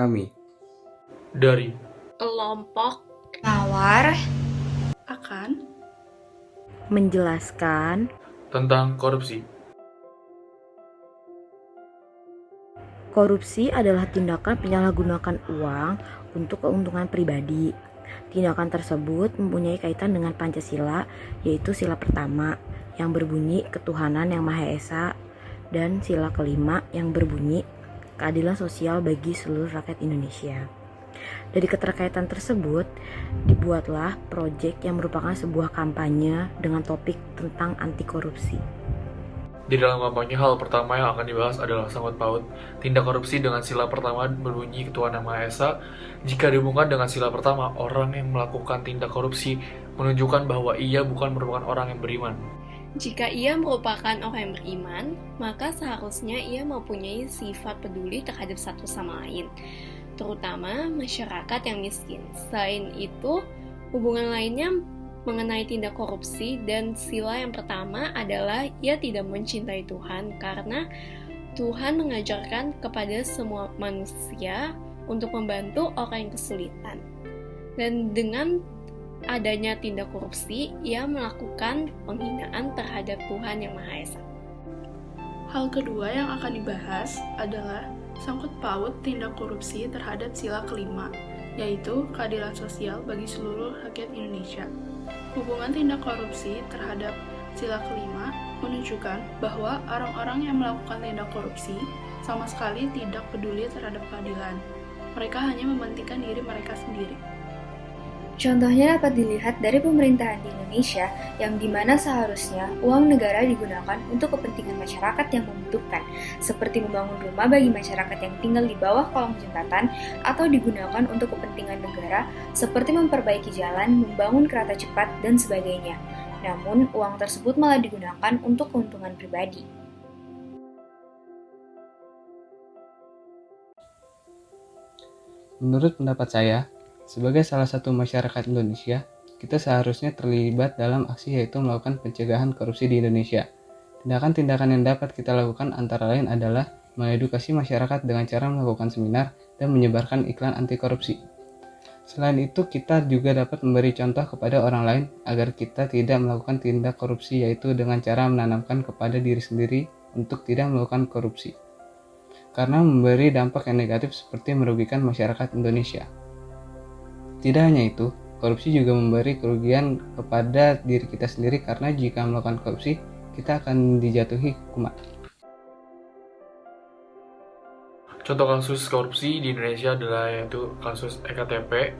kami dari kelompok Mawar akan menjelaskan tentang korupsi. korupsi adalah tindakan penyalahgunaan uang untuk keuntungan pribadi. Tindakan tersebut mempunyai kaitan dengan Pancasila, yaitu sila pertama yang berbunyi ketuhanan yang Maha Esa dan sila kelima yang berbunyi keadilan sosial bagi seluruh rakyat Indonesia. Dari keterkaitan tersebut, dibuatlah proyek yang merupakan sebuah kampanye dengan topik tentang anti korupsi. Di dalam kampanye, hal pertama yang akan dibahas adalah sangkut paut tindak korupsi dengan sila pertama berbunyi ketuhanan yang Maha Esa. Jika dihubungkan dengan sila pertama, orang yang melakukan tindak korupsi menunjukkan bahwa ia bukan merupakan orang yang beriman. Jika ia merupakan orang yang beriman, maka seharusnya ia mempunyai sifat peduli terhadap satu sama lain, terutama masyarakat yang miskin. Selain itu, hubungan lainnya mengenai tindak korupsi dan sila yang pertama adalah ia tidak mencintai Tuhan karena Tuhan mengajarkan kepada semua manusia untuk membantu orang yang kesulitan. Dan dengan adanya tindak korupsi, ia melakukan penghinaan terhadap Tuhan yang Maha Esa. Hal kedua yang akan dibahas adalah sangkut paut tindak korupsi terhadap sila kelima, yaitu keadilan sosial bagi seluruh rakyat Indonesia. Hubungan tindak korupsi terhadap sila kelima menunjukkan bahwa orang-orang yang melakukan tindak korupsi sama sekali tidak peduli terhadap keadilan. Mereka hanya mementingkan diri mereka sendiri. Contohnya dapat dilihat dari pemerintahan di Indonesia yang dimana seharusnya uang negara digunakan untuk kepentingan masyarakat yang membutuhkan, seperti membangun rumah bagi masyarakat yang tinggal di bawah kolong jembatan, atau digunakan untuk kepentingan negara seperti memperbaiki jalan, membangun kereta cepat, dan sebagainya. Namun, uang tersebut malah digunakan untuk keuntungan pribadi. Menurut pendapat saya, sebagai salah satu masyarakat Indonesia, kita seharusnya terlibat dalam aksi yaitu melakukan pencegahan korupsi di Indonesia. Tindakan-tindakan yang dapat kita lakukan antara lain adalah mengedukasi masyarakat dengan cara melakukan seminar dan menyebarkan iklan anti korupsi. Selain itu, kita juga dapat memberi contoh kepada orang lain agar kita tidak melakukan tindak korupsi, yaitu dengan cara menanamkan kepada diri sendiri untuk tidak melakukan korupsi, karena memberi dampak yang negatif seperti merugikan masyarakat Indonesia. Tidak hanya itu, korupsi juga memberi kerugian kepada diri kita sendiri karena jika melakukan korupsi, kita akan dijatuhi hukuman. Contoh kasus korupsi di Indonesia adalah yaitu kasus EKTP.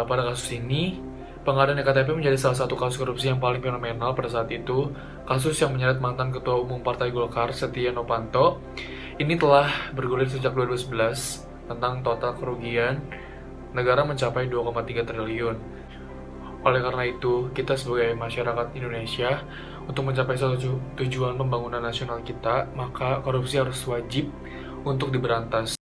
Pada kasus ini, pengadaan EKTP menjadi salah satu kasus korupsi yang paling fenomenal pada saat itu. Kasus yang menyeret mantan Ketua Umum Partai Golkar, Setia Novanto, ini telah bergulir sejak 2011 tentang total kerugian negara mencapai 2,3 triliun. Oleh karena itu, kita sebagai masyarakat Indonesia, untuk mencapai suatu tujuan pembangunan nasional kita, maka korupsi harus wajib untuk diberantas.